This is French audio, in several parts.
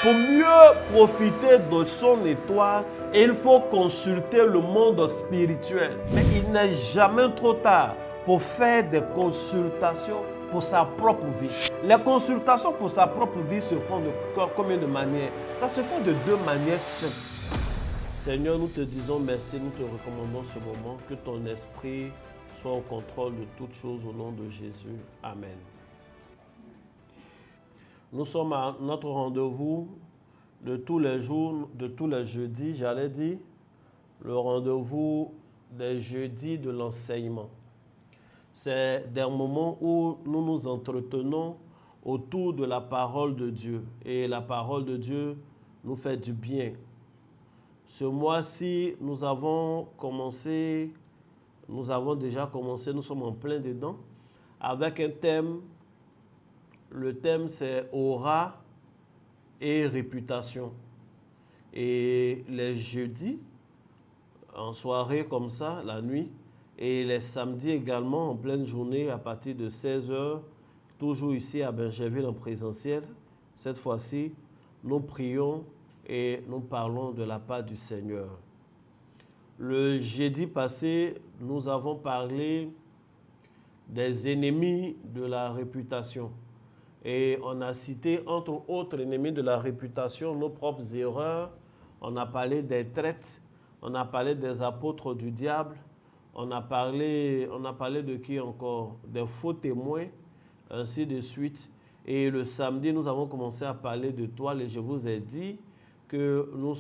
Pour mieux profiter de son étoile, il faut consulter le monde spirituel. Mais il n'est jamais trop tard pour faire des consultations pour sa propre vie. Les consultations pour sa propre vie se font de combien de manières? Ça se fait de deux manières simples. Seigneur, nous te disons merci, nous te recommandons ce moment, que ton esprit soit au contrôle de toutes choses au nom de Jésus. Amen. Nous sommes à notre rendez-vous de tous les jours, de tous les jeudis, j'allais dire, le rendez-vous des jeudis de l'enseignement. C'est des moments où nous nous entretenons autour de la parole de Dieu. Et la parole de Dieu nous fait du bien. Ce mois-ci, nous avons déjà commencé, nous sommes en plein dedans, avec un thème. Le thème, c'est aura et réputation. Et les jeudis, en soirée comme ça, la nuit, et les samedis également, en pleine journée, à partir de 16h, toujours ici à Bergerville en présentiel. Cette fois-ci, nous prions et nous parlons de la part du Seigneur. Le jeudi passé, nous avons parlé des ennemis de la réputation. Et on a cité, entre autres ennemis de la réputation, nos propres erreurs. On a parlé des traites, on a parlé des apôtres du diable, on a parlé de qui encore? Des faux témoins, ainsi de suite. Et le samedi, nous avons commencé à parler de toile et je vous ai dit que nous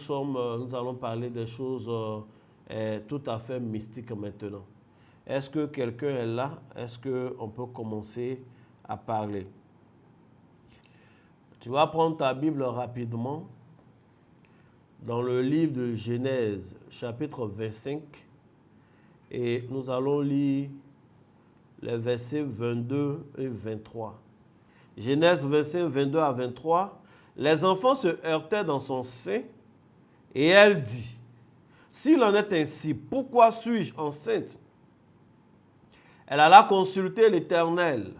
allons parler des choses tout à fait mystiques maintenant. Est-ce que quelqu'un est là? Est-ce qu'on peut commencer à parler? Tu vas prendre ta Bible rapidement dans le livre de Genèse, chapitre 25, et nous allons lire les versets 22 et 23. Genèse 25, 22 à 23. Les enfants se heurtaient dans son sein, et elle dit, « S'il en est ainsi, pourquoi suis-je enceinte ?» Elle alla consulter l'Éternel,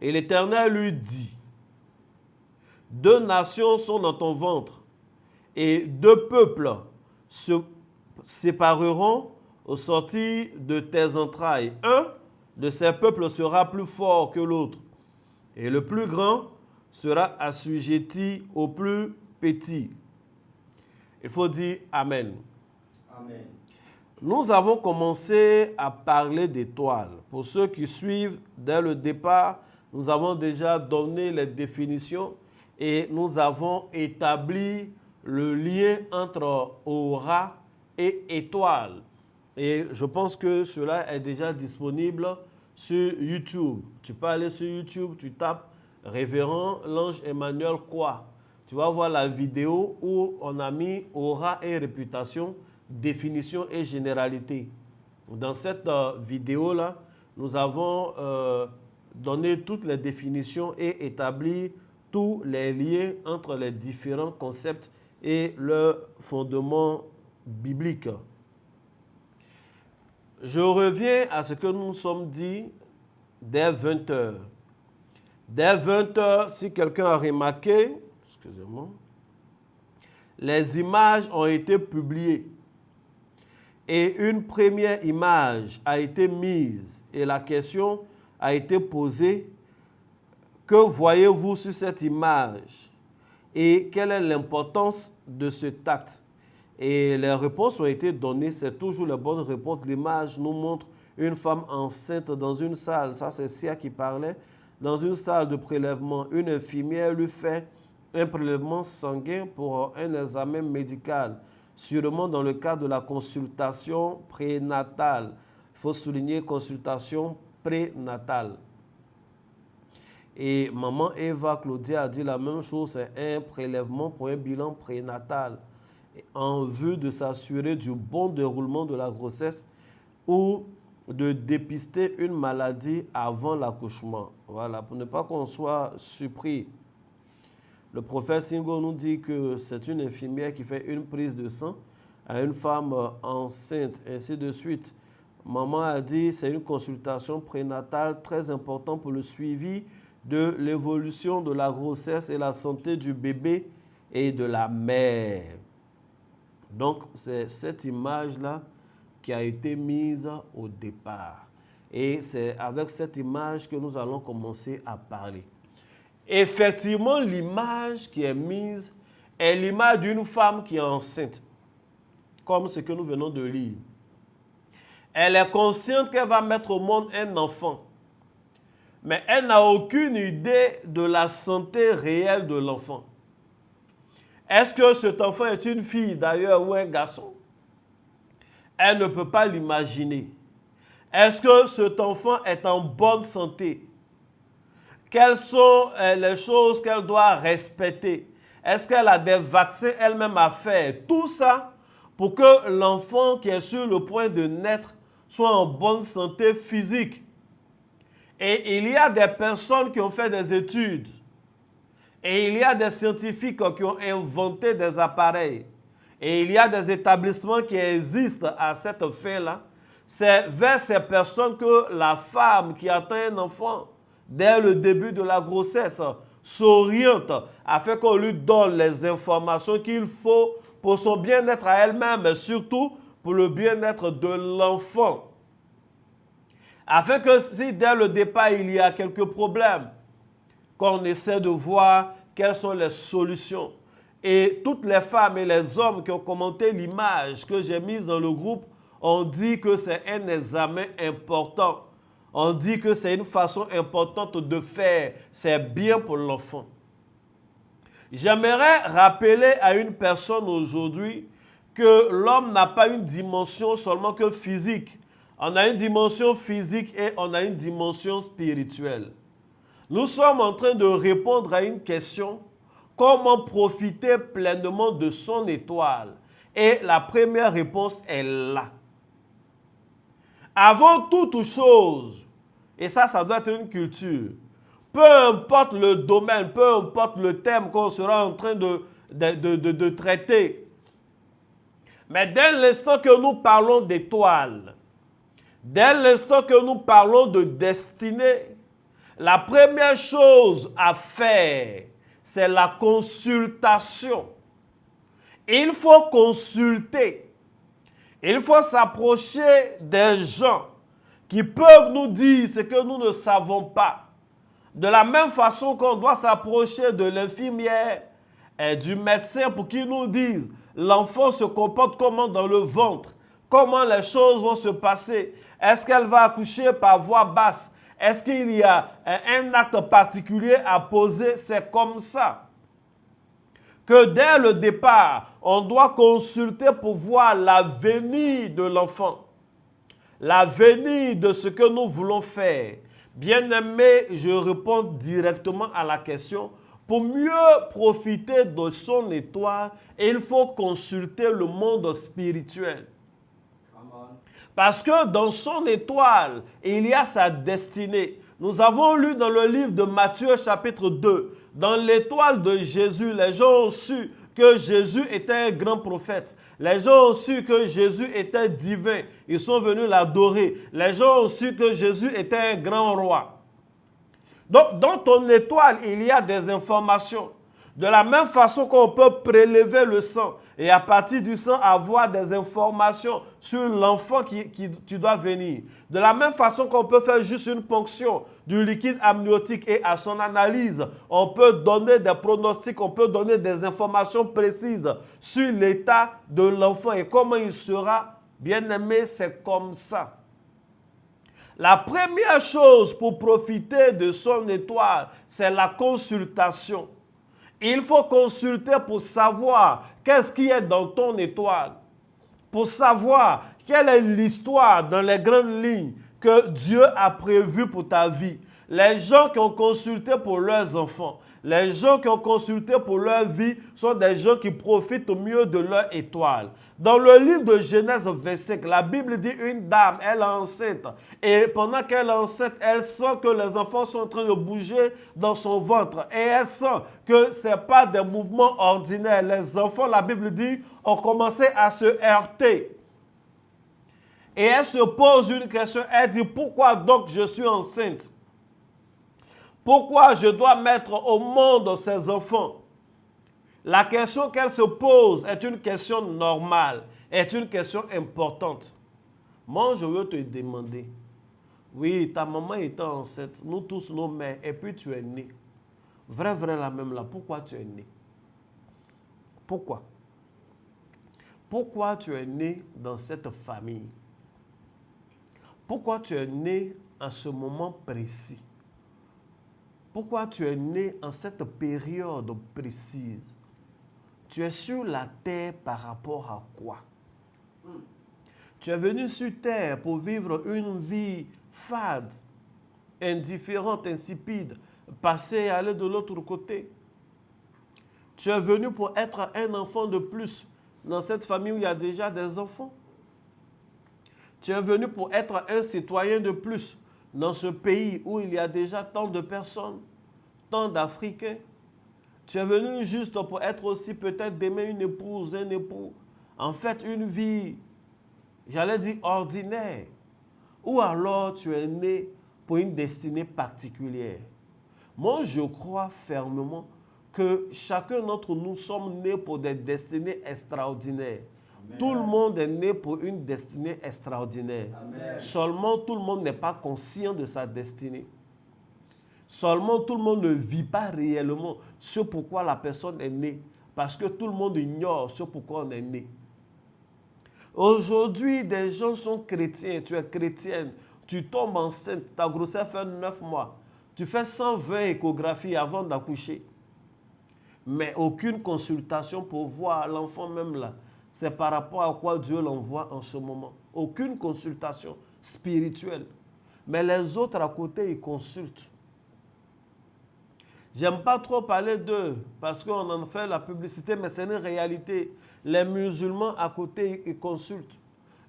et l'Éternel lui dit, « Deux nations sont dans ton ventre, et deux peuples se sépareront au sortir de tes entrailles. Un de ces peuples sera plus fort que l'autre, et le plus grand sera assujetti au plus petit. » Il faut dire Amen. Amen. Nous avons commencé à parler d'étoiles. Pour ceux qui suivent, dès le départ, nous avons déjà donné les définitions et nous avons établi le lien entre aura et étoile. Et je pense que cela est déjà disponible sur YouTube. Tu peux aller sur YouTube, tu tapes Révérend l'ange Emmanuel quoi. Tu vas voir la vidéo où on a mis aura et réputation, définition et généralité. Dans cette vidéo-là, nous avons donné toutes les définitions et établi tous les liens entre les différents concepts et le fondement biblique. Je reviens à ce que nous nous sommes dit dès 20 heures. Dès 20 heures, si quelqu'un a remarqué, excusez-moi, les images ont été publiées et une première image a été mise et la question a été posée, que voyez-vous sur cette image et quelle est l'importance de cet acte? Et les réponses ont été données, c'est toujours la bonne réponse. L'image nous montre une femme enceinte dans une salle, ça c'est Sia qui parlait, dans une salle de prélèvement. Une infirmière lui fait un prélèvement sanguin pour un examen médical, sûrement dans le cadre de la consultation prénatale. Il faut souligner consultation prénatale. Et maman Eva Claudia a dit la même chose, c'est un prélèvement pour un bilan prénatal en vue de s'assurer du bon déroulement de la grossesse ou de dépister une maladie avant l'accouchement. Voilà, pour ne pas qu'on soit surpris. Le prophète Singo nous dit que c'est une infirmière qui fait une prise de sang à une femme enceinte, ainsi de suite. Maman a dit c'est une consultation prénatale très importante pour le suivi de l'évolution de la grossesse et la santé du bébé et de la mère. Donc, c'est cette image-là qui a été mise au départ. Et c'est avec cette image que nous allons commencer à parler. Effectivement, l'image qui est mise est l'image d'une femme qui est enceinte, comme ce que nous venons de lire. Elle est consciente qu'elle va mettre au monde un enfant, mais elle n'a aucune idée de la santé réelle de l'enfant. Est-ce que cet enfant est une fille d'ailleurs ou un garçon? Elle ne peut pas l'imaginer. Est-ce que cet enfant est en bonne santé? Quelles sont les choses qu'elle doit respecter? Est-ce qu'elle a des vaccins elle-même à faire? Tout ça pour que l'enfant qui est sur le point de naître soit en bonne santé physique. Et il y a des personnes qui ont fait des études. Et il y a des scientifiques qui ont inventé des appareils. Et il y a des établissements qui existent à cette fin-là. C'est vers ces personnes que la femme qui attend un enfant, dès le début de la grossesse, s'oriente afin qu'on lui donne les informations qu'il faut pour son bien-être à elle-même, mais surtout pour le bien-être de l'enfant. Afin que si dès le départ il y a quelques problèmes, qu'on essaie de voir quelles sont les solutions. Et toutes les femmes et les hommes qui ont commenté l'image que j'ai mise dans le groupe ont dit que c'est un examen important. On dit que c'est une façon importante de faire. C'est bien pour l'enfant. J'aimerais rappeler à une personne aujourd'hui que l'homme n'a pas une dimension seulement que physique. On a une dimension physique et on a une dimension spirituelle. Nous sommes en train de répondre à une question: comment profiter pleinement de son étoile? Et la première réponse est là. Avant toute chose, et ça doit être une culture, peu importe le domaine, peu importe le thème qu'on sera en train de traiter, mais dès l'instant que nous parlons d'étoile, dès l'instant que nous parlons de destinée, la première chose à faire, c'est la consultation. Il faut consulter. Il faut s'approcher des gens qui peuvent nous dire ce que nous ne savons pas. De la même façon qu'on doit s'approcher de l'infirmière et du médecin pour qu'ils nous disent l'enfant se comporte comment dans le ventre, comment les choses vont se passer. Est-ce qu'elle va accoucher par voie basse? Est-ce qu'il y a un acte particulier à poser? C'est comme ça que dès le départ, on doit consulter pour voir l'avenir de l'enfant, l'avenir de ce que nous voulons faire. Bien-aimé, je réponds directement à la question. Pour mieux profiter de son étoile, il faut consulter le monde spirituel. Parce que dans son étoile, il y a sa destinée. Nous avons lu dans le livre de Matthieu chapitre 2, dans l'étoile de Jésus, les gens ont su que Jésus était un grand prophète. Les gens ont su que Jésus était divin. Ils sont venus l'adorer. Les gens ont su que Jésus était un grand roi. Donc, dans ton étoile, il y a des informations. De la même façon qu'on peut prélever le sang et à partir du sang avoir des informations sur l'enfant qui tu dois venir. De la même façon qu'on peut faire juste une ponction du liquide amniotique et à son analyse, on peut donner des pronostics, on peut donner des informations précises sur l'état de l'enfant et comment il sera. Bien-aimé, c'est comme ça. La première chose pour profiter de son étoile, c'est la consultation. Il faut consulter pour savoir qu'est-ce qui est dans ton étoile. Pour savoir quelle est l'histoire dans les grandes lignes que Dieu a prévues pour ta vie. Les gens qui ont consulté pour leurs enfants, les gens qui ont consulté pour leur vie sont des gens qui profitent mieux de leur étoile. Dans le livre de Genèse 25, la Bible dit une dame, elle est enceinte. Et pendant qu'elle est enceinte, elle sent que les enfants sont en train de bouger dans son ventre. Et elle sent que ce n'est pas des mouvements ordinaires. Les enfants, la Bible dit, ont commencé à se heurter. Et elle se pose une question, elle dit, pourquoi donc je suis enceinte? Pourquoi je dois mettre au monde ces enfants? La question qu'elle se pose est une question normale, est une question importante. Moi, je veux te demander, oui, ta maman était enceinte, nous tous nos mères, et puis tu es né. Vrai, la même là, pourquoi tu es né? Pourquoi? Pourquoi tu es né dans cette famille? Pourquoi tu es né en ce moment précis? Pourquoi tu es né en cette période précise? Tu es sur la terre par rapport à quoi? Tu es venu sur terre pour vivre une vie fade, indifférente, insipide, passer et aller de l'autre côté. Tu es venu pour être un enfant de plus dans cette famille où il y a déjà des enfants. Tu es venu pour être un citoyen de plus dans ce pays où il y a déjà tant de personnes, tant d'Africains. Tu es venu juste pour être aussi peut-être d'aimer une épouse, un époux. En fait, une vie, j'allais dire ordinaire. Ou alors tu es né pour une destinée particulière. Moi, je crois fermement que chacun d'entre nous sommes nés pour des destinées extraordinaires. Amen. Tout le monde est né pour une destinée extraordinaire. Amen. Seulement, tout le monde n'est pas conscient de sa destinée. Seulement, tout le monde ne vit pas réellement ce pourquoi la personne est née. Parce que tout le monde ignore ce pourquoi on est né. Aujourd'hui, des gens sont chrétiens, tu es chrétienne, tu tombes enceinte, ta grossesse fait 9 mois. Tu fais 120 échographies avant d'accoucher. Mais aucune consultation pour voir l'enfant même là. C'est par rapport à quoi Dieu l'envoie en ce moment. Aucune consultation spirituelle. Mais les autres à côté, ils consultent. J'aime pas trop parler d'eux parce qu'on en fait la publicité, mais c'est une réalité. Les musulmans à côté, ils consultent.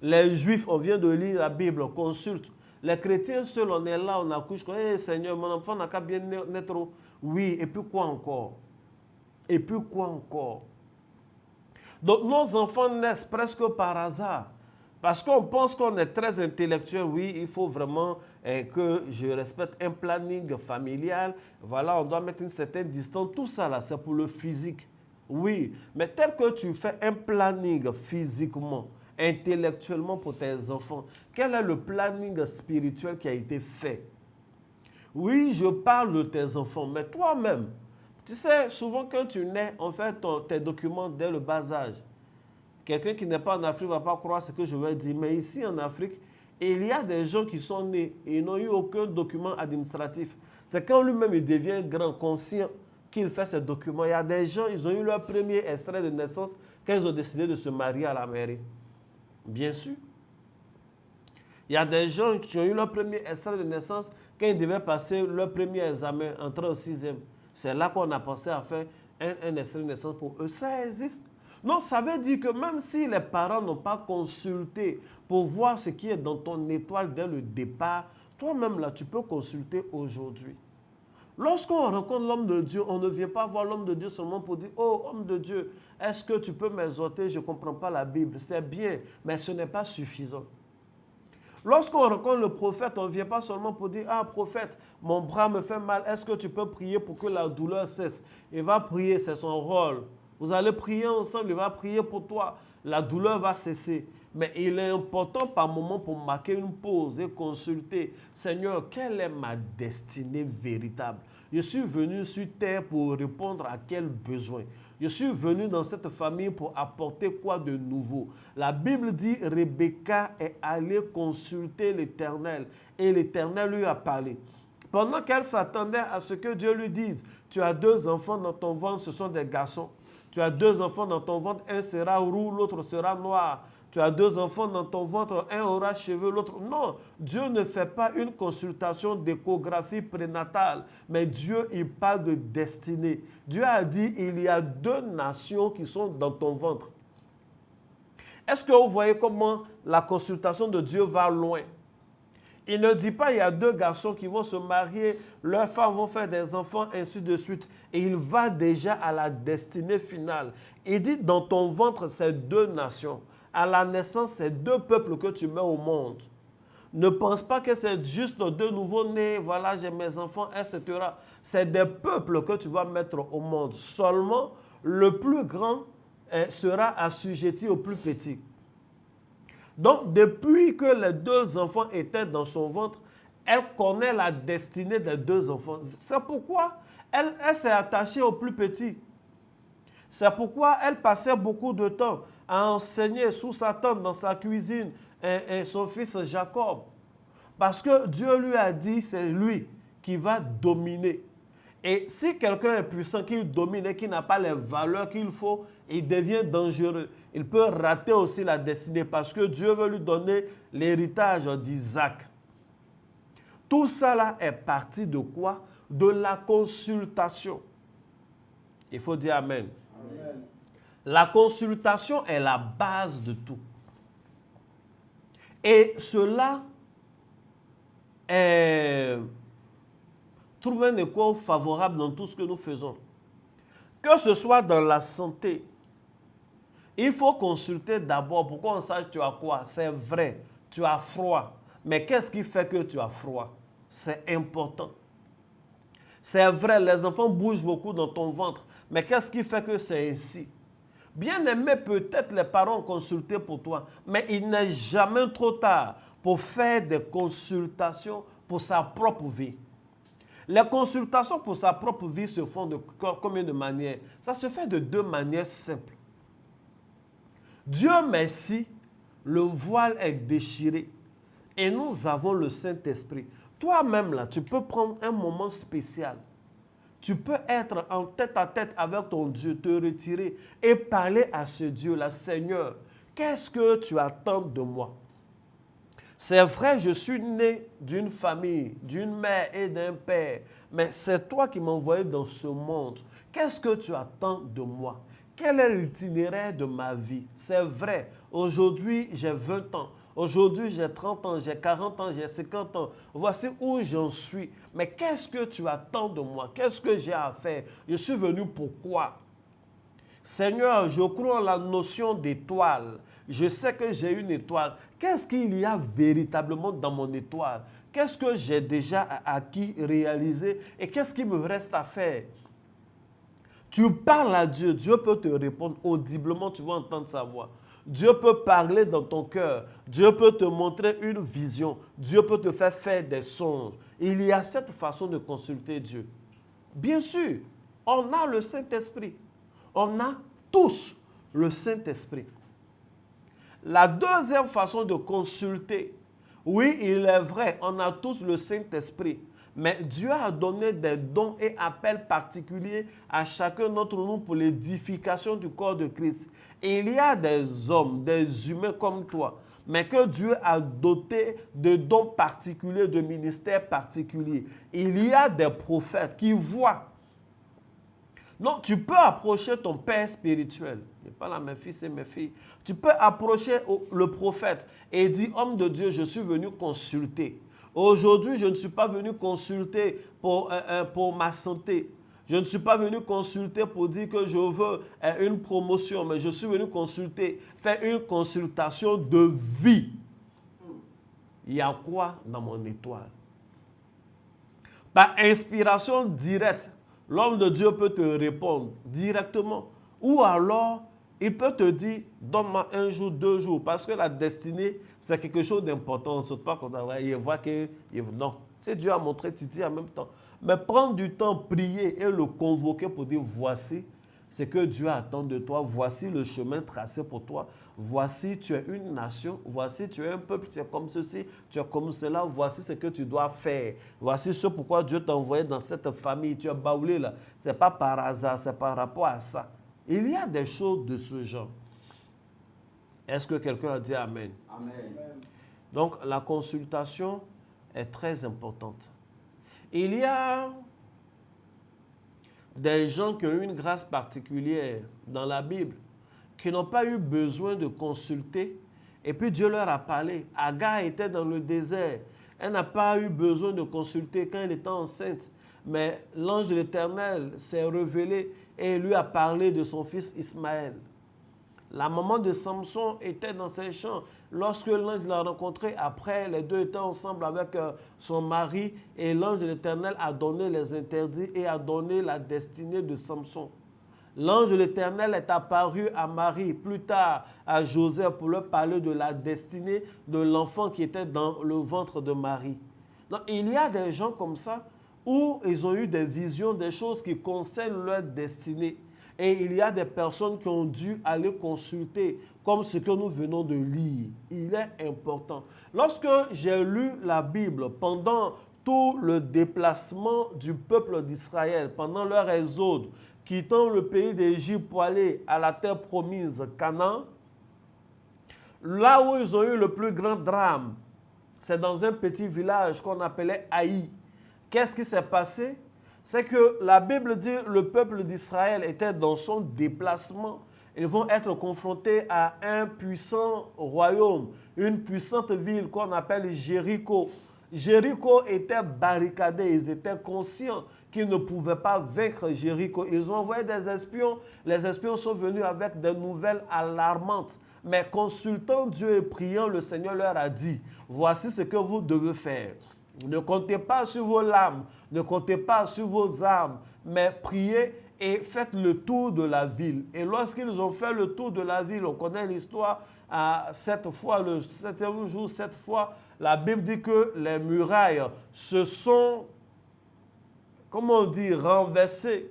Les juifs, on vient de lire la Bible, on consulte. Les chrétiens seuls, on est là, on accouche. Hey, Seigneur, mon enfant n'a qu'à bien naître. Oui, et puis quoi encore? Et puis quoi encore? Donc nos enfants naissent presque par hasard. Parce qu'on pense qu'on est très intellectuel. Oui, il faut vraiment que je respecte un planning familial. Voilà, on doit mettre une certaine distance. Tout ça là, c'est pour le physique. Oui, mais tel que tu fais un planning physiquement, intellectuellement pour tes enfants, quel est le planning spirituel qui a été fait? Oui, je parle de tes enfants, mais toi-même, tu sais, souvent quand tu nais, on fait tes documents dès le bas âge. Quelqu'un qui n'est pas en Afrique ne va pas croire ce que je vais dire, mais ici en Afrique, il y a des gens qui sont nés et ils n'ont eu aucun document administratif. C'est quand lui-même il devient grand, conscient qu'il fait ces documents. Il y a des gens, ils ont eu leur premier extrait de naissance quand ils ont décidé de se marier à la mairie. Bien sûr. Il y a des gens qui ont eu leur premier extrait de naissance quand ils devaient passer leur premier examen, entrer au 6e. C'est là qu'on a pensé à faire un extrait de naissance pour eux. Ça existe. Non, ça veut dire que même si les parents n'ont pas consulté pour voir ce qui est dans ton étoile dès le départ, toi-même là, tu peux consulter aujourd'hui. Lorsqu'on rencontre l'homme de Dieu, on ne vient pas voir l'homme de Dieu seulement pour dire « Oh, homme de Dieu, est-ce que tu peux m'exhorter? Je ne comprends pas la Bible. » C'est bien, mais ce n'est pas suffisant. Lorsqu'on rencontre le prophète, on ne vient pas seulement pour dire « Ah, prophète, mon bras me fait mal. Est-ce que tu peux prier pour que la douleur cesse? » Il va prier, c'est son rôle. Vous allez prier ensemble, il va prier pour toi. La douleur va cesser. Mais il est important par moment pour marquer une pause et consulter. Seigneur, quelle est ma destinée véritable? Je suis venu sur terre pour répondre à quel besoin? Je suis venu dans cette famille pour apporter quoi de nouveau? La Bible dit, Rebecca est allée consulter l'Éternel et l'Éternel lui a parlé. Pendant qu'elle s'attendait à ce que Dieu lui dise, tu as 2 enfants dans ton ventre, ce sont des garçons. Tu as 2 enfants dans ton ventre, un sera roux, l'autre sera noir. Tu as 2 enfants dans ton ventre, un aura cheveux, l'autre... Non, Dieu ne fait pas une consultation d'échographie prénatale, mais Dieu, il parle de destinée. Dieu a dit, il y a 2 nations qui sont dans ton ventre. Est-ce que vous voyez comment la consultation de Dieu va loin? Il ne dit pas, il y a 2 garçons qui vont se marier, leurs femmes vont faire des enfants, ainsi de suite. Et il va déjà à la destinée finale. Il dit, dans ton ventre, c'est 2 nations. À la naissance, c'est 2 peuples que tu mets au monde. Ne pense pas que c'est juste 2 nouveaux-nés, voilà, j'ai mes enfants, etc. C'est des peuples que tu vas mettre au monde. Seulement, le plus grand sera assujetti au plus petit. Donc, depuis que les deux enfants étaient dans son ventre, elle connaît la destinée des deux enfants. C'est pourquoi elle s'est attachée au plus petit. C'est pourquoi elle passait beaucoup de temps à enseigner sous sa tente, dans sa cuisine, son fils Jacob. Parce que Dieu lui a dit, c'est lui qui va dominer. Et si quelqu'un est puissant, qu'il domine et qui n'a pas les valeurs qu'il faut, il devient dangereux. Il peut rater aussi la destinée parce que Dieu veut lui donner l'héritage d'Isaac. Tout ça là est parti de quoi? De la consultation. Il faut dire Amen. Amen. La consultation est la base de tout. Et cela trouve un écho favorable dans tout ce que nous faisons. Que ce soit dans la santé, il faut consulter d'abord pour qu'on sache tu as quoi. C'est vrai, tu as froid. Mais qu'est-ce qui fait que tu as froid? C'est important. C'est vrai, les enfants bougent beaucoup dans ton ventre. Mais qu'est-ce qui fait que c'est ainsi? Bien aimé, peut-être les parents ont consulté pour toi, mais il n'est jamais trop tard pour faire des consultations pour sa propre vie. Les consultations pour sa propre vie se font de combien de manières? Ça se fait de deux manières simples. Dieu merci, le voile est déchiré et nous avons le Saint-Esprit. Toi-même là, tu peux prendre un moment spécial. Tu peux être en tête à tête avec ton Dieu, te retirer et parler à ce Dieu-là. Seigneur, qu'est-ce que tu attends de moi? C'est vrai, je suis né d'une famille, d'une mère et d'un père, mais c'est toi qui m'as envoyé dans ce monde. Qu'est-ce que tu attends de moi? Quel est l'itinéraire de ma vie? C'est vrai, aujourd'hui j'ai 20 ans. Aujourd'hui, j'ai 30 ans, j'ai 40 ans, j'ai 50 ans. Voici où j'en suis. Mais qu'est-ce que tu attends de moi? Qu'est-ce que j'ai à faire? Je suis venu pourquoi? Seigneur, je crois en la notion d'étoile. Je sais que j'ai une étoile. Qu'est-ce qu'il y a véritablement dans mon étoile? Qu'est-ce que j'ai déjà acquis, réalisé? Et qu'est-ce qu'il me reste à faire? Tu parles à Dieu. Dieu peut te répondre audiblement. Tu vas entendre sa voix. Dieu peut parler dans ton cœur. Dieu peut te montrer une vision. Dieu peut te faire faire des songes. Il y a cette façon de consulter Dieu. Bien sûr, on a le Saint-Esprit. On a tous le Saint-Esprit. La deuxième façon de consulter, oui, il est vrai, on a tous le Saint-Esprit. Mais Dieu a donné des dons et appels particuliers à chacun d'entre nous pour l'édification du corps de Christ. Et il y a des hommes, des humains comme toi, mais que Dieu a dotés de dons particuliers, de ministères particuliers. Il y a des prophètes qui voient. Non, tu peux approcher ton père spirituel. Je ne parle à mes fils et mes filles. Tu peux approcher le prophète et dire, homme de Dieu, je suis venu consulter. Aujourd'hui, je ne suis pas venu consulter pour ma santé. Je ne suis pas venu consulter pour dire que je veux une promotion, mais je suis venu consulter, faire une consultation de vie. Il y a quoi dans mon étoile? Par inspiration directe, l'homme de Dieu peut te répondre directement. Ou alors, il peut te dire, donne-moi 1 jour, 2 jours, parce que la destinée, c'est quelque chose d'important. On ne saute pas quand il voit que... Non, c'est Dieu a montré Titi en même temps. Mais prendre du temps, prier et le convoquer pour dire, voici ce que Dieu attend de toi, voici le chemin tracé pour toi, voici tu es une nation, voici tu es un peuple, tu es comme ceci, tu es comme cela, voici ce que tu dois faire, voici ce pourquoi Dieu t'a envoyé dans cette famille, tu es baoulé là, ce n'est pas par hasard, c'est par rapport à ça. Il y a des choses de ce genre. Est-ce que quelqu'un a dit Amen? Amen. Donc la consultation est très importante. Il y a des gens qui ont une grâce particulière dans la Bible, qui n'ont pas eu besoin de consulter, et puis Dieu leur a parlé. Agar était dans le désert. Elle n'a pas eu besoin de consulter quand elle était enceinte, mais l'ange de l'Éternel s'est révélé et lui a parlé de son fils Ismaël. La maman de Samson était dans ses champs. Lorsque l'ange l'a rencontré, après, les deux étaient ensemble avec son mari et l'ange de l'Éternel a donné les interdits et a donné la destinée de Samson. L'ange de l'Éternel est apparu à Marie, plus tard à Joseph, pour leur parler de la destinée de l'enfant qui était dans le ventre de Marie. Donc, il y a des gens comme ça où ils ont eu des visions, des choses qui concernent leur destinée. Et il y a des personnes qui ont dû aller consulter, comme ce que nous venons de lire. Il est important. Lorsque j'ai lu la Bible pendant tout le déplacement du peuple d'Israël, pendant leur exode, quittant le pays d'Égypte pour aller à la terre promise, Canaan, là où ils ont eu le plus grand drame, c'est dans un petit village qu'on appelait Haï. Qu'est-ce qui s'est passé? C'est que la Bible dit que le peuple d'Israël était dans son déplacement. Ils vont être confrontés à un puissant royaume, une puissante ville qu'on appelle Jéricho. Jéricho était barricadé, ils étaient conscients qu'ils ne pouvaient pas vaincre Jéricho. Ils ont envoyé des espions. Les espions sont venus avec des nouvelles alarmantes. Mais consultant Dieu et priant, le Seigneur leur a dit, voici ce que vous devez faire. Ne comptez pas sur vos lames, ne comptez pas sur vos armes, mais priez et faites le tour de la ville. Et lorsqu'ils ont fait le tour de la ville, on connaît l'histoire, cette fois, le 7e jour, cette fois, la Bible dit que les murailles se sont, comment on dit, renversées.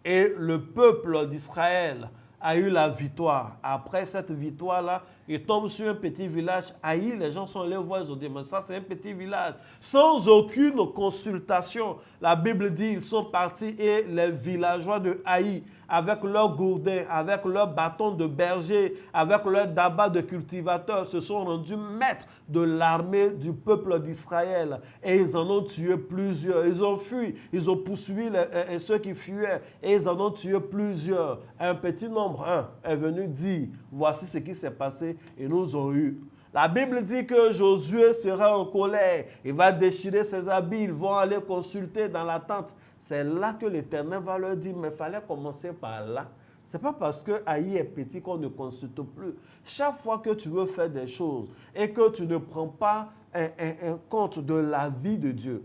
Et le peuple d'Israël a eu la victoire. Après cette victoire-là, ils tombent sur un petit village. Haï, les gens sont allés voir, ils ont dit, mais ça c'est un petit village. Sans aucune consultation, la Bible dit, ils sont partis et les villageois de Haï, avec leurs gourdins, avec leurs bâtons de berger, avec leurs dabas de cultivateurs, se sont rendus maîtres de l'armée du peuple d'Israël. Et ils en ont tué plusieurs. Ils ont fui, ils ont poursuivi ceux qui fuyaient et ils en ont tué plusieurs. Un petit nombre, un, est venu dire, voici ce qui s'est passé et nous ont eu. La Bible dit que Josué sera en colère, il va déchirer ses habits, ils vont aller consulter dans la tente. C'est là que l'Éternel va leur dire, mais il fallait commencer par là. Ce n'est pas parce que Haï est petit qu'on ne consulte plus. Chaque fois que tu veux faire des choses et que tu ne prends pas un compte de la vie de Dieu,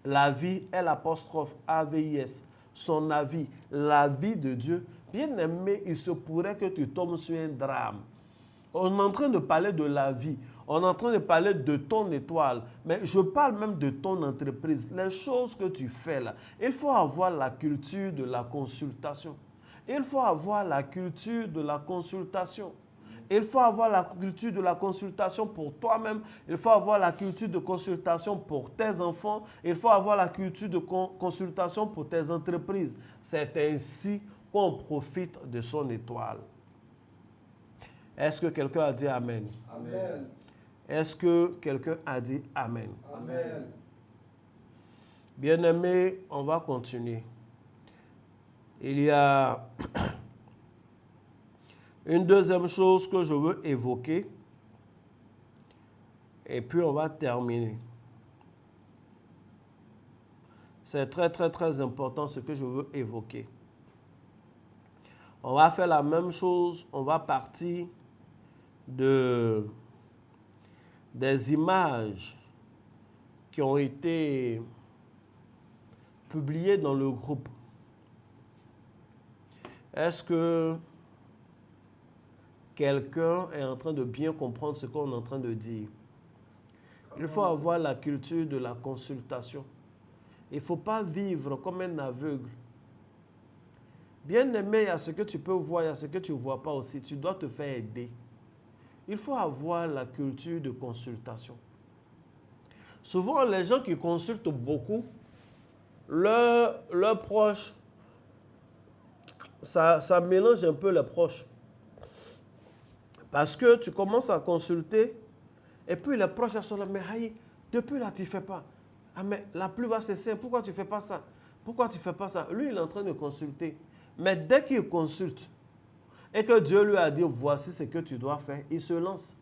la vie est l'apostrophe AVIS, son avis, la vie de Dieu, bien aimé, il se pourrait que tu tombes sur un drame. On est en train de parler de la vie. On est en train de parler de ton étoile. Mais je parle même de ton entreprise. Les choses que tu fais là. Il faut avoir la culture de la consultation. Il faut avoir la culture de la consultation. Il faut avoir la culture de la consultation pour toi-même. Il faut avoir la culture de consultation pour tes enfants. Il faut avoir la culture de consultation pour tes entreprises. C'est ainsi qu'on profite de son étoile. Est-ce que quelqu'un a dit Amen? Amen. Est-ce que quelqu'un a dit Amen? Amen. Bien-aimés, on va continuer. Il y a une deuxième chose que je veux évoquer. Et puis on va terminer. C'est très, très, très important ce que je veux évoquer. On va faire la même chose. On va partir des images qui ont été publiées dans le groupe. Est-ce que quelqu'un est en train de bien comprendre ce qu'on est en train de dire? Il faut avoir la culture de la consultation. Il ne faut pas vivre comme un aveugle. Bien aimé, il y a ce que tu peux voir, il y a ce que tu ne vois pas aussi. Tu dois te faire aider. Il faut avoir la culture de consultation. Souvent, les gens qui consultent beaucoup, leurs proches, ça mélange un peu les proches. Parce que tu commences à consulter, et puis les proches sont là, mais Haï, depuis là, tu ne fais pas. Ah, mais la pluie va cesser, pourquoi tu ne fais pas ça? Pourquoi tu ne fais pas ça? Lui, il est en train de consulter. Mais dès qu'il consulte, et que Dieu lui a dit, voici ce que tu dois faire, il se lance.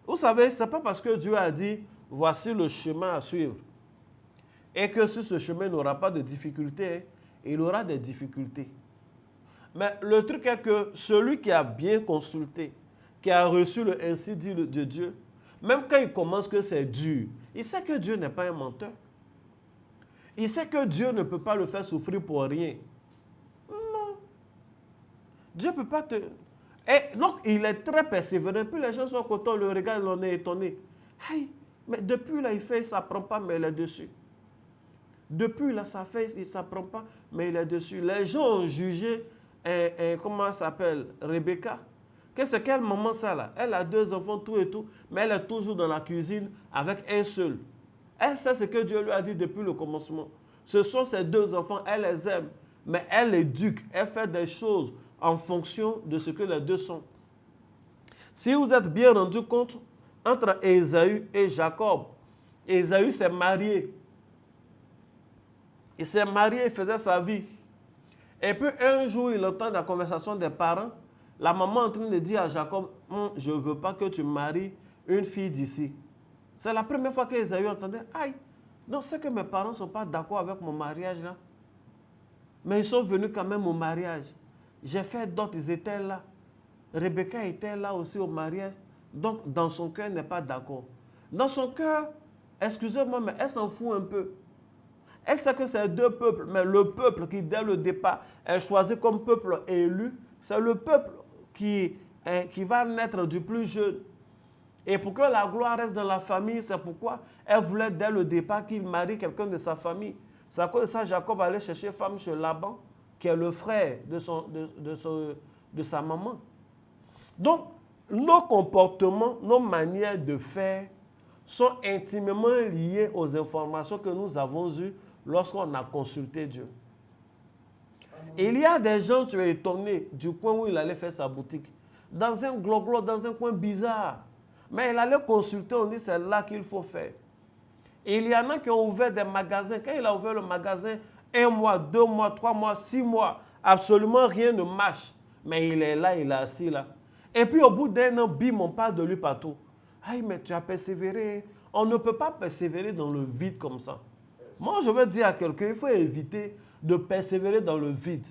Vous savez, ce n'est pas parce que Dieu a dit, voici le chemin à suivre. Et que sur ce chemin, il n'aura pas de difficultés, il aura des difficultés. Mais le truc est que celui qui a bien consulté, qui a reçu le ainsi dit de Dieu, même quand il commence que c'est dur, il sait que Dieu n'est pas un menteur. Il sait que Dieu ne peut pas le faire souffrir pour rien. Dieu ne peut pas te... Et donc, il est très persévérant. Puis les gens sont contents, le regard, on est étonné. Hey, mais depuis là, il fait, ça ne prend pas, mais il est dessus. Depuis là, ça fait, il ne s'apprend pas, mais il est dessus. Les gens ont jugé, comment elle s'appelle, Rebecca. C'est quel moment ça là? Elle a 2 enfants, tout et tout, mais elle est toujours dans la cuisine avec un seul. Elle sait ce que Dieu lui a dit depuis le commencement. Ce sont ses 2 enfants, elle les aime, mais elle éduque, elle fait des choses en fonction de ce que les 2 sont. Si vous êtes bien rendu compte, entre Ésaü et Jacob, Ésaü s'est marié. Il s'est marié, il faisait sa vie. Et puis un jour, il entend la conversation des parents. La maman est en train de dire à Jacob, je ne veux pas que tu maries une fille d'ici. C'est la première fois qu'Ésaü entendait, aïe, donc c'est que mes parents ne sont pas d'accord avec mon mariage là. Mais ils sont venus quand même au mariage. J'ai fait d'autres, ils étaient là. Rebecca était là aussi au mariage. Donc dans son cœur, elle n'est pas d'accord. Dans son cœur, excusez-moi, mais elle s'en fout un peu. Elle sait que c'est 2 peuples, mais le peuple qui, dès le départ, est choisi comme peuple élu, c'est le peuple qui va naître du plus jeune. Et pour que la gloire reste dans la famille, c'est pourquoi elle voulait dès le départ qu'il marie quelqu'un de sa famille. C'est à cause de ça que Jacob allait chercher femme chez Laban, qui est le frère de sa maman. Donc, nos comportements, nos manières de faire sont intimement liés aux informations que nous avons eues lorsqu'on a consulté Dieu. Il y a des gens, tu es étonné du coin où il allait faire sa boutique. Dans un gloglo, dans un coin bizarre. Mais il allait consulter, on dit c'est là qu'il faut faire. Et il y en a qui ont ouvert des magasins. Quand il a ouvert le magasin, 1 mois, 2 mois, 3 mois, 6 mois, absolument rien ne marche. Mais il est là, il est assis là. Et puis au bout d'1 an, bim, on parle de lui partout. Aïe, mais tu as persévéré. On ne peut pas persévérer dans le vide comme ça. Moi, je veux dire à quelqu'un, il faut éviter de persévérer dans le vide.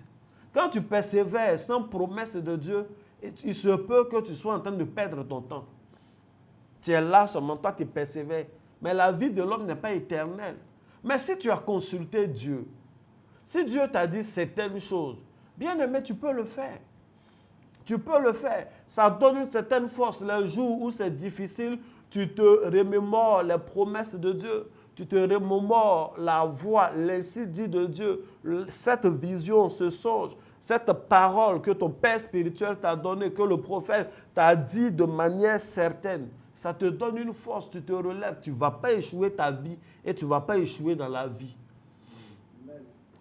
Quand tu persévères sans promesse de Dieu, il se peut que tu sois en train de perdre ton temps. Tu es là seulement, toi tu persévères. Mais la vie de l'homme n'est pas éternelle. Mais si tu as consulté Dieu, si Dieu t'a dit c'est telle chose, bien aimé, tu peux le faire. Tu peux le faire. Ça donne une certaine force. Les jours où c'est difficile, tu te remémores les promesses de Dieu. Tu te remémores la voix, l'incite dit de Dieu, cette vision, ce songe, cette parole que ton Père spirituel t'a donnée, que le prophète t'a dit de manière certaine. Ça te donne une force, tu te relèves, tu ne vas pas échouer ta vie et tu ne vas pas échouer dans la vie.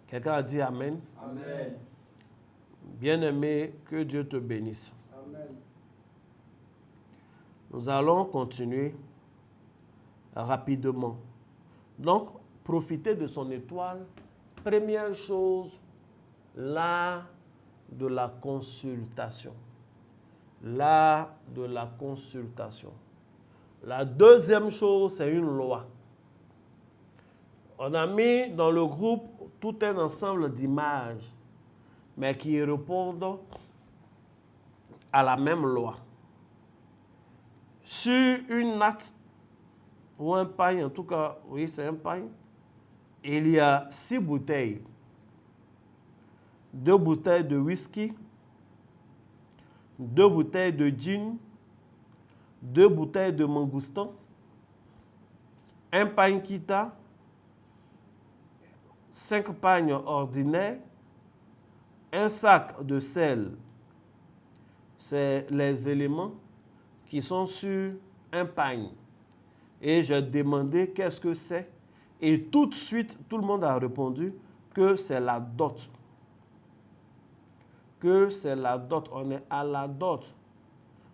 Quelqu'un a dit Amen. Amen. Bien-aimé, que Dieu te bénisse. Amen. Nous allons continuer rapidement. Donc, profiter de son étoile. Première chose, l'art de la consultation. L'art de la consultation. La deuxième chose, c'est une loi. On a mis dans le groupe tout un ensemble d'images, mais qui répondent à la même loi. Sur une natte ou un pain, en tout cas, oui, c'est un pain, il y a 6 bouteilles. 2 bouteilles de whisky, 2 bouteilles de gin, 2 bouteilles de mangoustan, un pain kita, 5 pagnes ordinaires, un sac de sel. C'est les éléments qui sont sur un pain. Et j'ai demandé qu'est-ce que c'est. Et tout de suite, tout le monde a répondu que c'est la dot. Que c'est la dot. On est à la dot.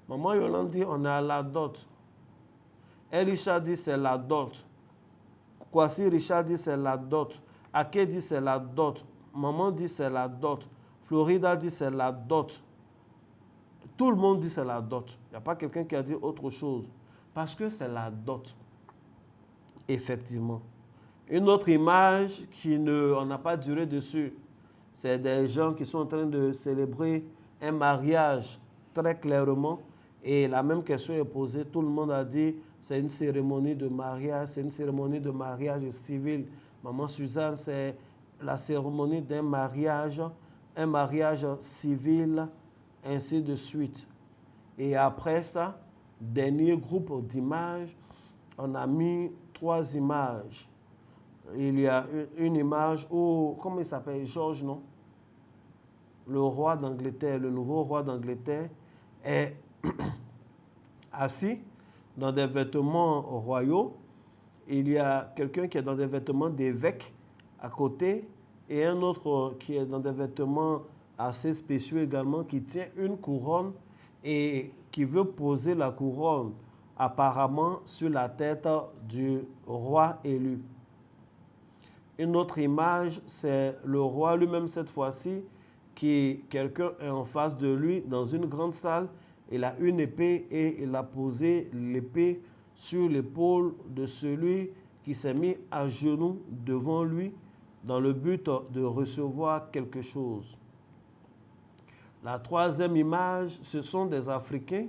Maman Yolande dit on est à la dot. Elisha dit c'est la dot. Kwasi Richard dit c'est la dot. Ake dit c'est la dot. Maman dit c'est la dot. Florida dit c'est la dot. Tout le monde dit c'est la dot. Il n'y a pas quelqu'un qui a dit autre chose. Parce que c'est la dot. Effectivement. Une autre image on n'a pas duré dessus. C'est des gens qui sont en train de célébrer un mariage très clairement. Et la même question est posée. Tout le monde a dit c'est une cérémonie de mariage. C'est une cérémonie de mariage civil. Maman Suzanne, c'est la cérémonie d'un mariage, un mariage civil ainsi de suite. Et après ça, dernier groupe d'images, on a mis 3 images. Il y a une image où, comment il s'appelle, George, non? Le roi d'Angleterre, le nouveau roi d'Angleterre est assis dans des vêtements royaux. Il y a quelqu'un qui est dans des vêtements d'évêque à côté et un autre qui est dans des vêtements assez spéciaux également, qui tient une couronne et qui veut poser la couronne apparemment sur la tête du roi élu. Une autre image, c'est le roi lui-même cette fois-ci, qui quelqu'un est en face de lui dans une grande salle. Il a une épée et il a posé l'épée sur l'épaule de celui qui s'est mis à genoux devant lui dans le but de recevoir quelque chose. La troisième image, ce sont des Africains.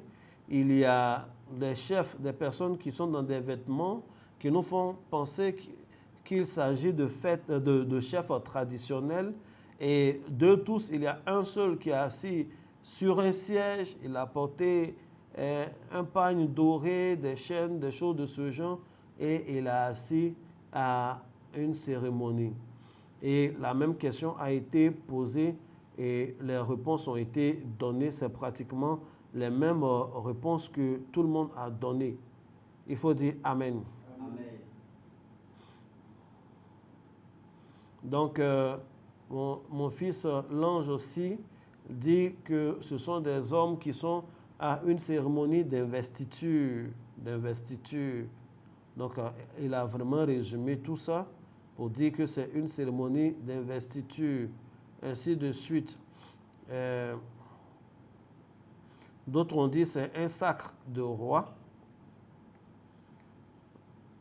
Il y a des chefs, des personnes qui sont dans des vêtements qui nous font penser qu'il s'agit de chefs traditionnels. Et de tous, il y a un seul qui est assis sur un siège. Il a porté un pagne doré, des chaînes, des choses de ce genre. Et il a assis à une cérémonie. Et la même question a été posée et les réponses ont été données. C'est pratiquement les mêmes réponses que tout le monde a données. Il faut dire Amen. Amen. Donc, mon fils, l'ange aussi, dit que ce sont des hommes qui sont à une cérémonie d'investiture. Donc, il a vraiment résumé tout ça pour dire que c'est une cérémonie d'investiture, ainsi de suite. D'autres ont dit c'est un sacre de roi.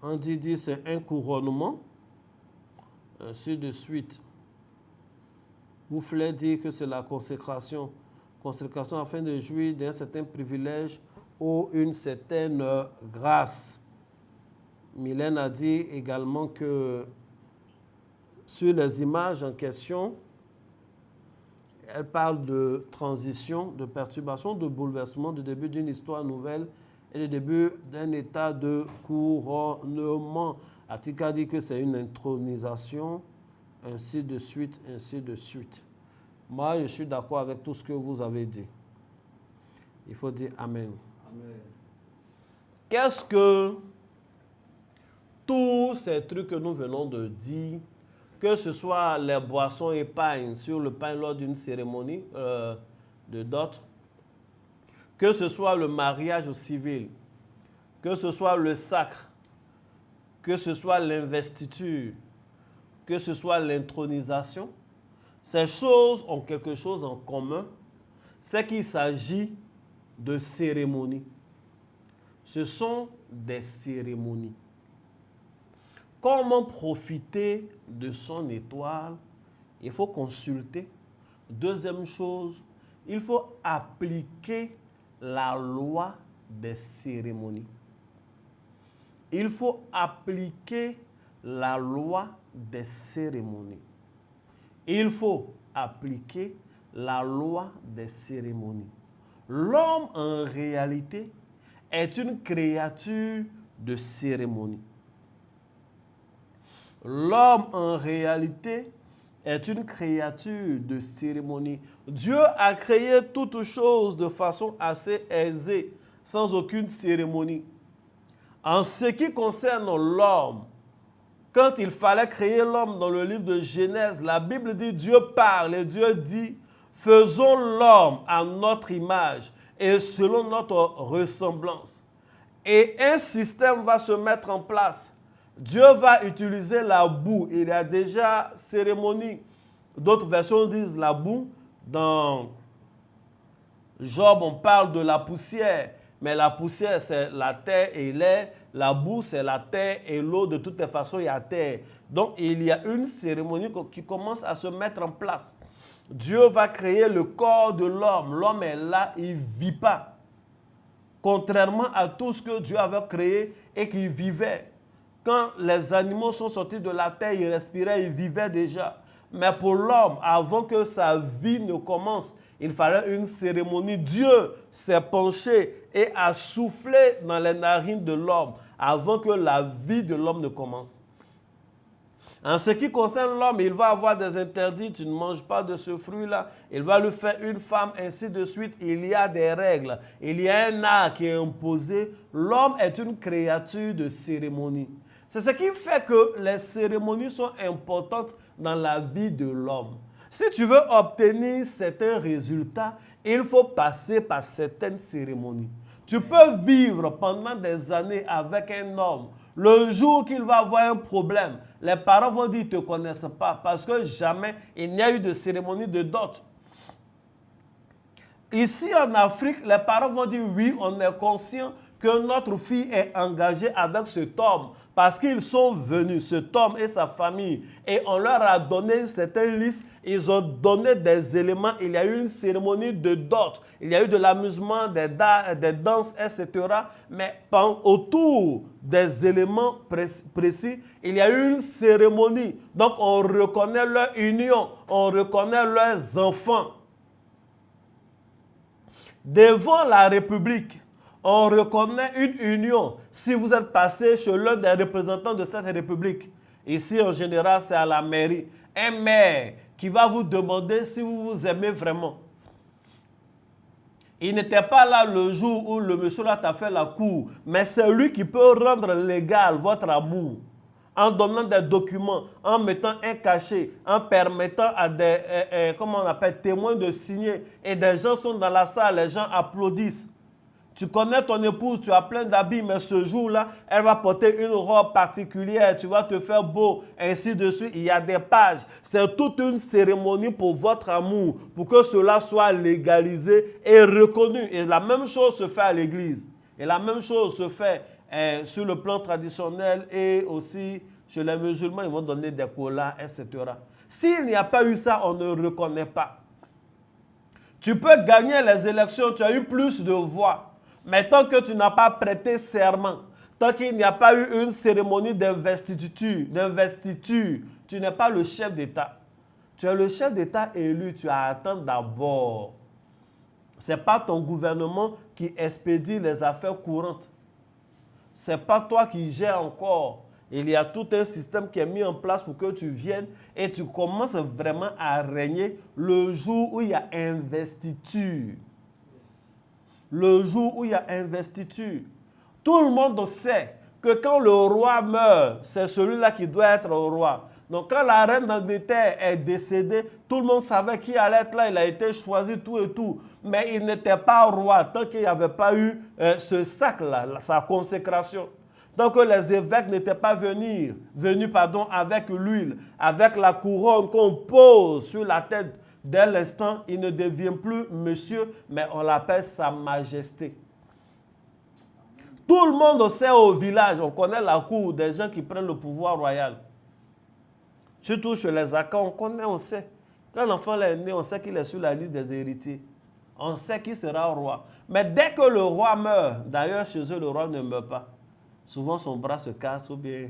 On dit c'est un couronnement, ainsi de suite. Vous voulez dire que c'est la consécration afin de jouir d'un certain privilège ou une certaine grâce. Mylène a dit également que sur les images en question, elle parle de transition, de perturbation, de bouleversement, de début d'une histoire nouvelle et de début d'un état de couronnement. Atika dit que c'est une intronisation, ainsi de suite, ainsi de suite. Moi, je suis d'accord avec tout ce que vous avez dit. Il faut dire Amen. Amen. Qu'est-ce que tous ces trucs que nous venons de dire, que ce soit les boissons épargnes sur le pain lors d'une cérémonie de dot, que ce soit le mariage civil, que ce soit le sacre, que ce soit l'investiture, que ce soit l'intronisation, ces choses ont quelque chose en commun, c'est qu'il s'agit de cérémonies. Ce sont des cérémonies. Comment profiter de son étoile? Il faut consulter. Deuxième chose, il faut appliquer la loi des cérémonies. Il faut appliquer la loi des cérémonies. Il faut appliquer la loi des cérémonies. L'homme, en réalité, est une créature de cérémonie. L'homme, en réalité, est une créature de cérémonie. Dieu a créé toutes choses de façon assez aisée, sans aucune cérémonie. En ce qui concerne l'homme, quand il fallait créer l'homme dans le livre de Genèse, la Bible dit Dieu parle et Dieu dit faisons l'homme à notre image et selon notre ressemblance. Et un système va se mettre en place. Dieu va utiliser la boue. Il y a déjà cérémonie. D'autres versions disent la boue. Dans Job, on parle de la poussière. Mais la poussière, c'est la terre et l'air. La boue, c'est la terre et l'eau. De toutes les façons, il y a terre. Donc, il y a une cérémonie qui commence à se mettre en place. Dieu va créer le corps de l'homme. L'homme est là, il ne vit pas. Contrairement à tout ce que Dieu avait créé et qui vivait. Quand les animaux sont sortis de la terre, ils respiraient, ils vivaient déjà. Mais pour l'homme, avant que sa vie ne commence, il fallait une cérémonie. Dieu s'est penché et a soufflé dans les narines de l'homme avant que la vie de l'homme ne commence. En ce qui concerne l'homme, il va avoir des interdits. Tu ne manges pas de ce fruit-là. Il va lui faire une femme, ainsi de suite. Il y a des règles. Il y a un art qui est imposé. L'homme est une créature de cérémonie. C'est ce qui fait que les cérémonies sont importantes dans la vie de l'homme. Si tu veux obtenir certains résultats, il faut passer par certaines cérémonies. Tu peux vivre pendant des années avec un homme. Le jour qu'il va avoir un problème, les parents vont dire qu'ils ne te connaissent pas parce que jamais il n'y a eu de cérémonie de dot. Ici en Afrique, les parents vont dire oui, on est conscient que notre fille est engagée avec cet homme parce qu'ils sont venus, cet homme et sa famille, et on leur a donné une certaine liste, ils ont donné des éléments, il y a eu une cérémonie de dot, il y a eu de l'amusement, des danses, etc. Mais autour des éléments précis, il y a eu une cérémonie. Donc on reconnaît leur union, on reconnaît leurs enfants. Devant la République, on reconnaît une union si vous êtes passé chez l'un des représentants de cette République. Ici, en général, c'est à la mairie. Un maire qui va vous demander si vous vous aimez vraiment. Il n'était pas là le jour où le monsieur là t'a fait la cour, mais c'est lui qui peut rendre légal votre amour. En donnant des documents, en mettant un cachet, en permettant à des comment on appelle, témoins de signer. Et des gens sont dans la salle, les gens applaudissent. Tu connais ton épouse, tu as plein d'habits, mais ce jour-là, elle va porter une robe particulière, tu vas te faire beau, ainsi de suite. Il y a des pages. C'est toute une cérémonie pour votre amour, pour que cela soit légalisé et reconnu. Et la même chose se fait à l'église. Et la même chose se fait sur le plan traditionnel et aussi chez les musulmans, ils vont donner des colas, etc. S'il n'y a pas eu ça, on ne reconnaît pas. Tu peux gagner les élections, tu as eu plus de voix. Mais tant que tu n'as pas prêté serment, tant qu'il n'y a pas eu une cérémonie d'investiture, tu n'es pas le chef d'État. Tu es le chef d'État élu, tu as à attendre d'abord. Ce n'est pas ton gouvernement qui expédie les affaires courantes. Ce n'est pas toi qui gères encore. Il y a tout un système qui est mis en place pour que tu viennes et tu commences vraiment à régner le jour où il y a investiture. Le jour où il y a investiture. Tout le monde sait que quand le roi meurt, c'est celui-là qui doit être roi. Donc quand la reine d'Angleterre est décédée, tout le monde savait qui allait être là, il a été choisi, tout et tout. Mais il n'était pas roi tant qu'il n'y avait pas eu ce sac-là, sa consécration. Tant que les évêques n'étaient pas venus avec l'huile, avec la couronne qu'on pose sur la tête. Dès l'instant, il ne devient plus monsieur, mais on l'appelle sa majesté. Tout le monde sait au village, on connaît la cour des gens qui prennent le pouvoir royal. Surtout chez les Akans, on connaît, on sait. Quand l'enfant est né, on sait qu'il est sur la liste des héritiers. On sait qui sera roi. Mais dès que le roi meurt, d'ailleurs chez eux, le roi ne meurt pas. Souvent son bras se casse ou bien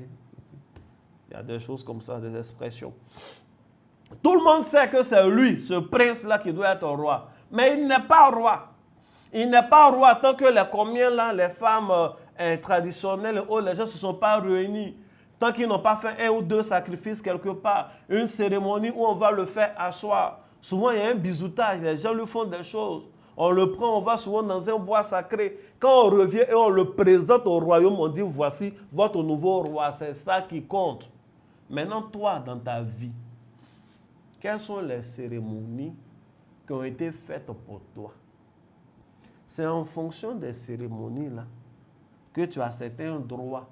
il y a des choses comme ça, des expressions. Tout le monde sait que c'est lui, ce prince-là, qui doit être roi. Mais il n'est pas roi. Il n'est pas roi tant que les combien là, les femmes traditionnelles, les gens ne se sont pas réunis. Tant qu'ils n'ont pas fait un ou deux sacrifices quelque part. Une cérémonie où on va le faire asseoir. Souvent, il y a un bisoutage. Les gens lui font des choses. On le prend, on va souvent dans un bois sacré. Quand on revient et on le présente au royaume, on dit, voici votre nouveau roi. C'est ça qui compte. Maintenant, toi, dans ta vie, quelles sont les cérémonies qui ont été faites pour toi? C'est en fonction des cérémonies-là que tu as certains droits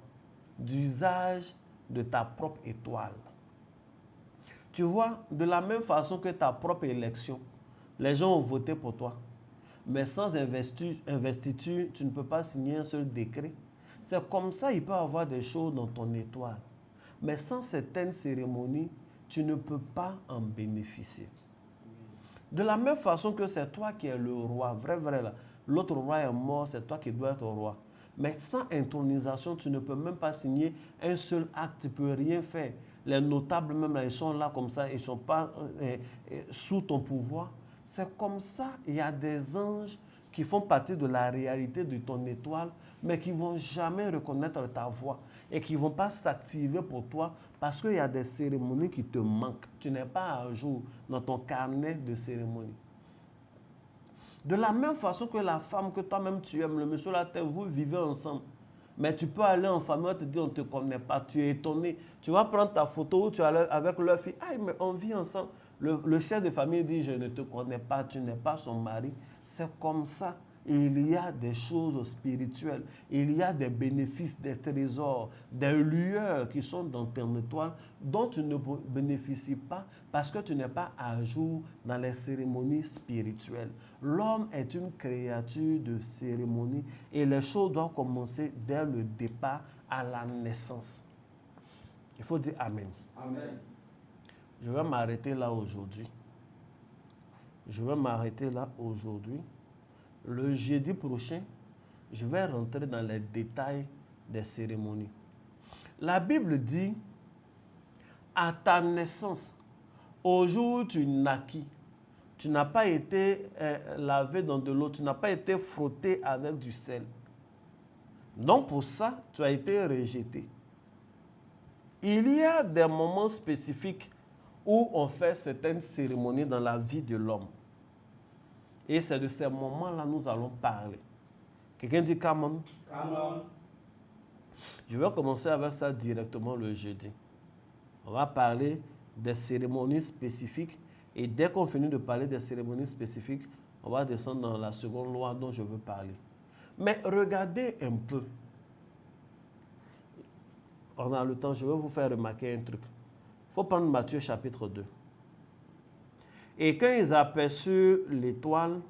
d'usage de ta propre étoile. Tu vois, de la même façon que ta propre élection, les gens ont voté pour toi. Mais sans investiture, tu ne peux pas signer un seul décret. C'est comme ça qu'il peut y avoir des choses dans ton étoile. Mais sans certaines cérémonies, tu ne peux pas en bénéficier. De la même façon que c'est toi qui es le roi, vrai là. L'autre roi est mort, c'est toi qui dois être roi. Mais sans intronisation, tu ne peux même pas signer un seul acte, tu ne peux rien faire. Les notables même, là, ils sont là comme ça, ils ne sont pas sous ton pouvoir. C'est comme ça, il y a des anges qui font partie de la réalité de ton étoile, mais qui ne vont jamais reconnaître ta voix et qui ne vont pas s'activer pour toi parce qu'il y a des cérémonies qui te manquent. Tu n'es pas à jour dans ton carnet de cérémonies. De la même façon que la femme que toi-même tu aimes, le monsieur la terre, vous vivez ensemble. Mais tu peux aller en famille, on te dit on ne te connaît pas, tu es étonné. Tu vas prendre ta photo où tu es avec leur fille. Ah, mais on vit ensemble. Le chef de famille dit je ne te connais pas, tu n'es pas son mari. C'est comme ça. Il y a des choses spirituelles, il y a des bénéfices, des trésors, des lueurs qui sont dans ton étoile dont tu ne bénéficies pas parce que tu n'es pas à jour dans les cérémonies spirituelles. L'homme est une créature de cérémonie et les choses doivent commencer dès le départ à la naissance. Il faut dire Amen. Amen. Je vais m'arrêter là aujourd'hui. Le jeudi prochain, je vais rentrer dans les détails des cérémonies. La Bible dit, à ta naissance, au jour où tu naquis, tu n'as pas été lavé dans de l'eau, tu n'as pas été frotté avec du sel. Donc pour ça, tu as été rejeté. Il y a des moments spécifiques où on fait certaines cérémonies dans la vie de l'homme. Et c'est de ces moments-là que nous allons parler. Quelqu'un dit come on? Come on. Je vais commencer avec ça directement le jeudi. On va parler des cérémonies spécifiques. Et dès qu'on finit de parler des cérémonies spécifiques, on va descendre dans la seconde loi dont je veux parler. Mais regardez un peu. On a le temps, je vais vous faire remarquer un truc. Il faut prendre Matthieu chapitre 2. Et quand ils aperçurent l'étoile,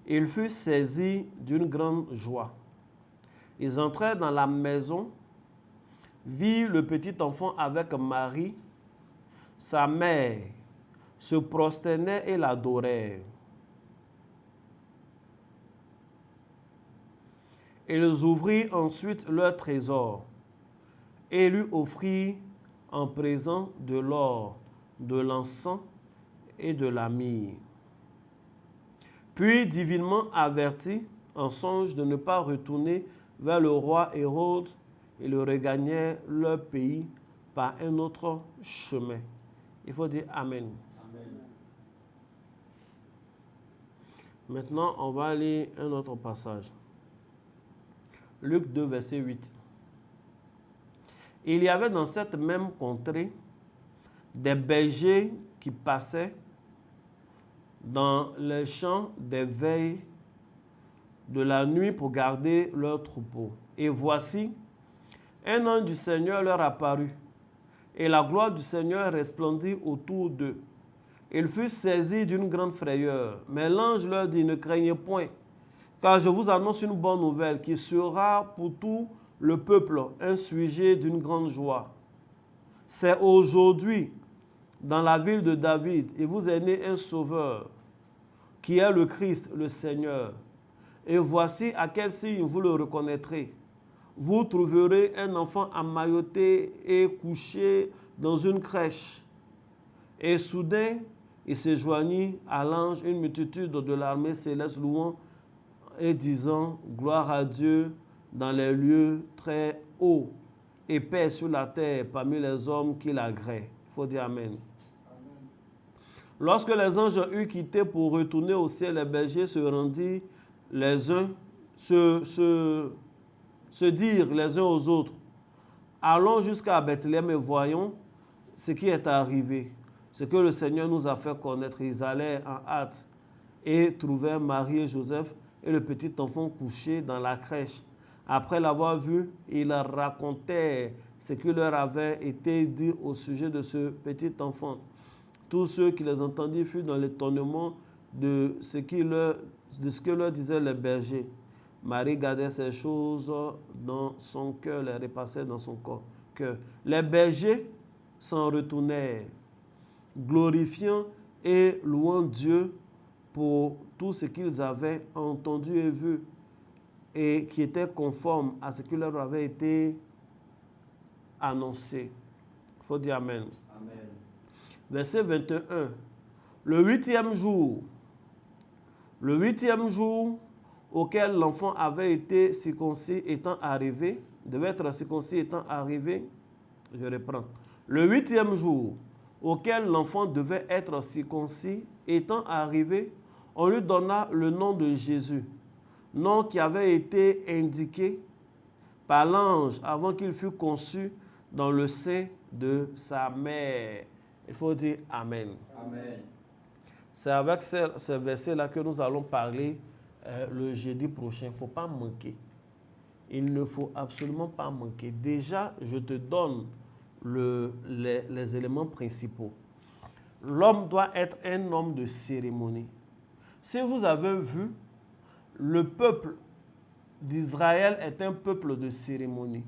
ils furent saisis d'une grande joie. Ils entrèrent dans la maison, virent le petit enfant avec Marie, sa mère, se prosternaient et l'adorèrent. Ils ouvrirent ensuite leur trésor et lui offrirent en présent de l'or, de l'encens et de la myrrhe. Puis, divinement avertis, en songe de ne pas retourner vers le roi Hérode, ils regagnèrent leur pays par un autre chemin. Il faut dire Amen. Amen. Maintenant, on va lire un autre passage. Luc 2, verset 8. Il y avait dans cette même contrée des bergers qui passaient dans les champs des veilles de la nuit pour garder leurs troupeaux. Et voici, un ange du Seigneur leur apparut, et la gloire du Seigneur resplendit autour d'eux. Ils furent saisis d'une grande frayeur. Mais l'ange leur dit, ne craignez point, car je vous annonce une bonne nouvelle qui sera pour tout le peuple un sujet d'une grande joie. C'est aujourd'hui, dans la ville de David, il vous est né un sauveur, qui est le Christ, le Seigneur. Et voici à quel signe vous le reconnaîtrez. Vous trouverez un enfant emmailloté et couché dans une crèche. Et soudain, il se joignit à l'ange une multitude de l'armée céleste louant et disant « Gloire à Dieu dans les lieux très hauts et paix sur la terre parmi les hommes qui l'agréent. » Il faut dire Amen. Lorsque les anges eurent quitté pour retourner au ciel, les bergers se rendirent les uns, se dirent les uns aux autres, allons jusqu'à Bethléem et voyons ce qui est arrivé, ce que le Seigneur nous a fait connaître. Ils allèrent en hâte et trouvèrent Marie et Joseph et le petit enfant couché dans la crèche. Après l'avoir vu, ils leur racontèrent ce qui leur avait été dit au sujet de ce petit enfant. Tous ceux qui les entendirent furent dans l'étonnement de ce que leur disaient les bergers. Marie gardait ces choses dans son cœur, les repassait dans son cœur. Les bergers s'en retournèrent, glorifiant et louant Dieu pour tout ce qu'ils avaient entendu et vu, et qui était conforme à ce qui leur avait été annoncé. Il faut dire Amen. Amen. Verset 21. Le huitième jour auquel l'enfant avait été circoncis étant arrivé, devait être circoncis étant arrivé, je reprends. Le huitième jour auquel l'enfant devait être circoncis étant arrivé, on lui donna le nom de Jésus, nom qui avait été indiqué par l'ange avant qu'il fût conçu dans le sein de sa mère. Il faut dire Amen. Amen. C'est avec ce verset-là que nous allons parler le jeudi prochain. Il ne faut pas manquer. Il ne faut absolument pas manquer. Déjà, je te donne les éléments principaux. L'homme doit être un homme de cérémonie. Si vous avez vu, le peuple d'Israël est un peuple de cérémonie.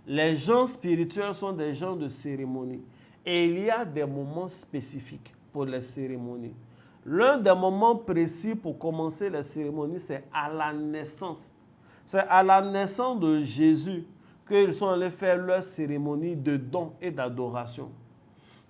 Les gens spirituels sont des gens de cérémonie. Et il y a des moments spécifiques pour les cérémonies. L'un des moments précis pour commencer les cérémonies, c'est à la naissance. C'est à la naissance de Jésus qu'ils sont allés faire leur cérémonie de don et d'adoration.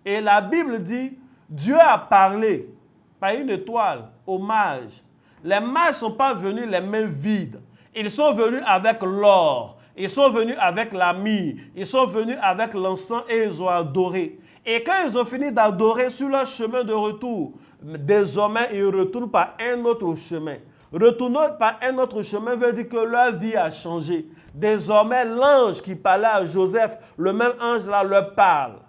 Et la Bible dit, Dieu a parlé par une étoile aux mages. Les mages ne sont pas venus les mains vides. Ils sont venus avec l'or. Ils sont venus avec la myrrhe. Ils sont venus avec l'encens et ils ont adoré. Et quand ils ont fini d'adorer sur leur chemin de retour, désormais ils retournent par un autre chemin. Retourner par un autre chemin veut dire que leur vie a changé. Désormais, l'ange qui parlait à Joseph, le même ange là leur parle.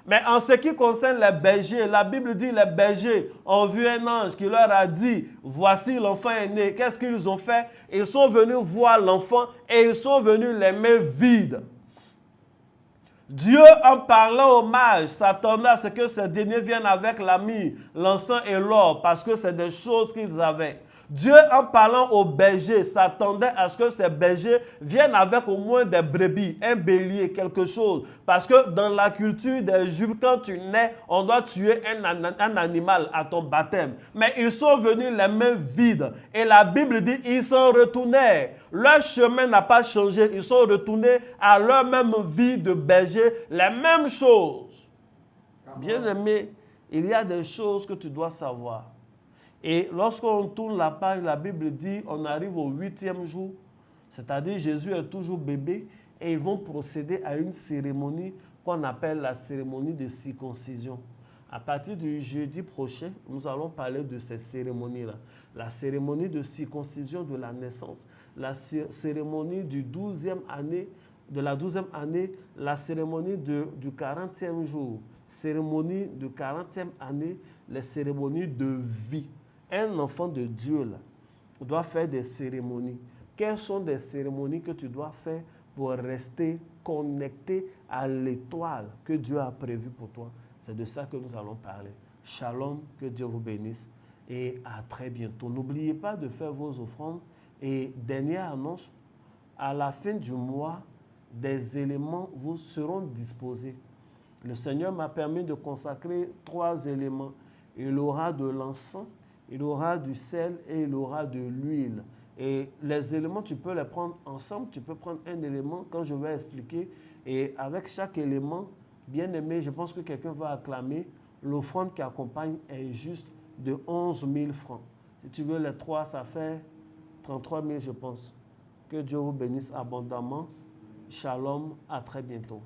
Mais en ce qui concerne les bergers, la Bible dit les bergers ont vu un ange qui leur a dit, voici l'enfant est né. Qu'est-ce qu'ils ont fait? Ils sont venus voir l'enfant et ils sont venus les mains vides. Dieu, en parlant aux mages, s'attendait à ce que ces derniers viennent avec la myrrhe, l'encens et l'or, parce que c'est des choses qu'ils avaient. Dieu, en parlant aux bergers, s'attendait à ce que ces bergers viennent avec au moins des brebis, un bélier, quelque chose. Parce que dans la culture des Juifs, quand tu nais, on doit tuer un animal à ton baptême. Mais ils sont venus les mains vides. Et la Bible dit, ils s'en retournèrent. Leur chemin n'a pas changé. Ils sont retournés à leur même vie de berger, les mêmes choses. Bien-aimé, il y a des choses que tu dois savoir. Et lorsqu'on tourne la page, la Bible dit, on arrive au 8e jour, c'est-à-dire Jésus est toujours bébé, et ils vont procéder à une cérémonie qu'on appelle la cérémonie de circoncision. À partir du jeudi prochain, nous allons parler de ces cérémonies-là. La cérémonie de circoncision de la naissance, la cérémonie du 12e année, de la 12e année, la cérémonie du 40e jour, cérémonie de 40e année, les cérémonies de vie. Un enfant de Dieu là, doit faire des cérémonies. Quelles sont des cérémonies que tu dois faire pour rester connecté à l'étoile que Dieu a prévue pour toi? C'est de ça que nous allons parler. Shalom, que Dieu vous bénisse et à très bientôt. N'oubliez pas de faire vos offrandes. Et dernière annonce, à la fin du mois, des éléments vous seront disposés. Le Seigneur m'a permis de consacrer 3 éléments. Il aura de l'encens, il aura du sel et il aura de l'huile. Et les éléments, tu peux les prendre ensemble. Tu peux prendre un élément quand je vais expliquer. Et avec chaque élément, bien aimé, je pense que quelqu'un va acclamer. L'offrande qui accompagne est juste de 11 000 francs. Si tu veux les 3, ça fait 33 000, je pense. Que Dieu vous bénisse abondamment. Shalom, à très bientôt.